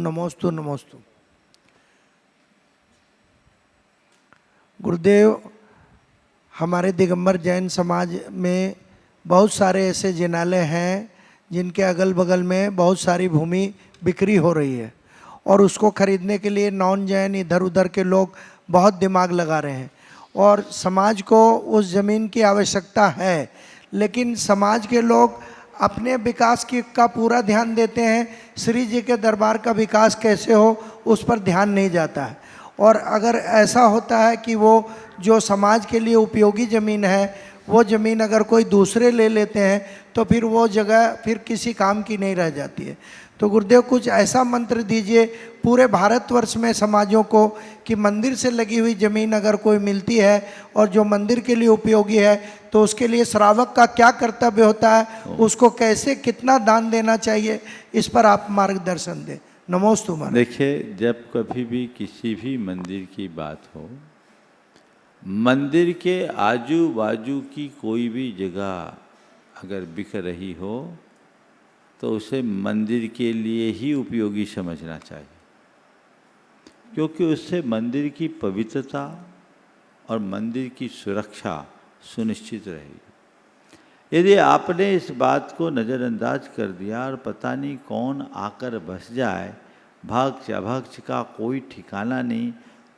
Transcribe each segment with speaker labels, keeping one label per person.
Speaker 1: नमोस्तु नमोस्तु। गुरुदेव, हमारे दिगंबर जैन समाज में बहुत सारे ऐसे जिनालय हैं जिनके अगल बगल में बहुत सारी भूमि बिक्री हो रही है और उसको खरीदने के लिए नॉन जैन इधर उधर के लोग बहुत दिमाग लगा रहे हैं और समाज को उस ज़मीन की आवश्यकता है, लेकिन समाज के लोग अपने विकास की का पूरा ध्यान देते हैं, श्री जी के दरबार का विकास कैसे हो उस पर ध्यान नहीं जाता है। और अगर ऐसा होता है कि वो जो समाज के लिए उपयोगी ज़मीन है वो ज़मीन अगर कोई दूसरे ले लेते हैं तो फिर वो जगह फिर किसी काम की नहीं रह जाती है। तो गुरुदेव कुछ ऐसा मंत्र दीजिए पूरे भारतवर्ष में समाजों को कि मंदिर से लगी हुई ज़मीन अगर कोई मिलती है और जो मंदिर के लिए उपयोगी है तो उसके लिए श्रावक का क्या कर्तव्य होता है, उसको कैसे कितना दान देना चाहिए, इस पर आप मार्गदर्शन दें। नमोस्तु महाराज।
Speaker 2: देखिए, जब कभी भी किसी भी मंदिर की बात हो, मंदिर के आजू बाजू की कोई भी जगह अगर बिक रही हो तो उसे मंदिर के लिए ही उपयोगी समझना चाहिए, क्योंकि उससे मंदिर की पवित्रता और मंदिर की सुरक्षा सुनिश्चित रहेगी। यदि आपने इस बात को नज़रअंदाज कर दिया और पता नहीं कौन आकर बस जाए, भाग का कोई ठिकाना नहीं,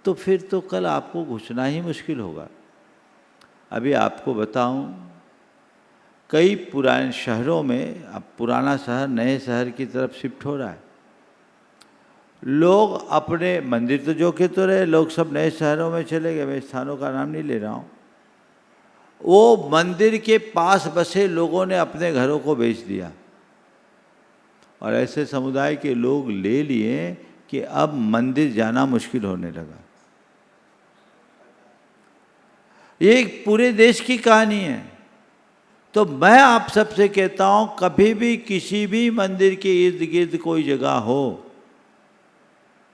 Speaker 2: तो फिर तो कल आपको घुसना ही मुश्किल होगा। अभी आपको बताऊं, कई पुराने शहरों में अब पुराना शहर नए शहर की तरफ शिफ्ट हो रहा है। लोग अपने मंदिर तो जो के तो रहे, लोग सब नए शहरों में चले गए, मैं स्थानों का नाम नहीं ले रहा हूँ। वो मंदिर के पास बसे लोगों ने अपने घरों को बेच दिया और ऐसे समुदाय के लोग ले लिए कि अब मंदिर जाना मुश्किल होने लगा। ये एक पूरे देश की कहानी है। तो मैं आप सबसे कहता हूं, कभी भी किसी भी मंदिर के इर्द गिर्द कोई जगह हो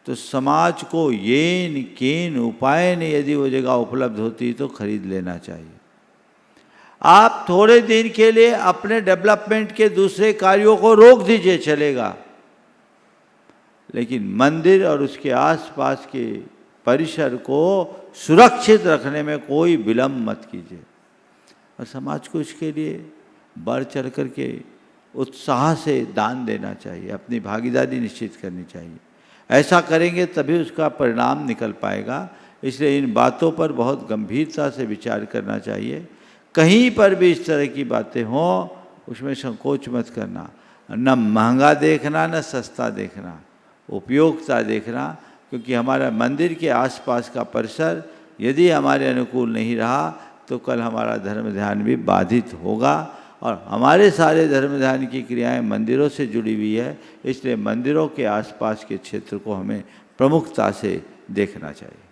Speaker 2: तो समाज को येन केन उपाय ने यदि वो जगह उपलब्ध होती तो खरीद लेना चाहिए। आप थोड़े दिन के लिए अपने डेवलपमेंट के दूसरे कार्यों को रोक दीजिए, चलेगा, लेकिन मंदिर और उसके आसपास के परिसर को सुरक्षित रखने में कोई विलंब मत कीजिए और समाज को इसके लिए बढ़ चढ़ कर के उत्साह से दान देना चाहिए, अपनी भागीदारी निश्चित करनी चाहिए। ऐसा करेंगे तभी उसका परिणाम निकल पाएगा। इसलिए इन बातों पर बहुत गंभीरता से विचार करना चाहिए। कहीं पर भी इस तरह की बातें हों उसमें संकोच मत करना, न महंगा देखना न सस्ता देखना, उपयोगिता देखना, क्योंकि हमारा मंदिर के आसपास का परिसर यदि हमारे अनुकूल नहीं रहा तो कल हमारा धर्म ध्यान भी बाधित होगा और हमारे सारे धर्म ध्यान की क्रियाएं मंदिरों से जुड़ी हुई है। इसलिए मंदिरों के आसपास के क्षेत्र को हमें प्रमुखता से देखना चाहिए।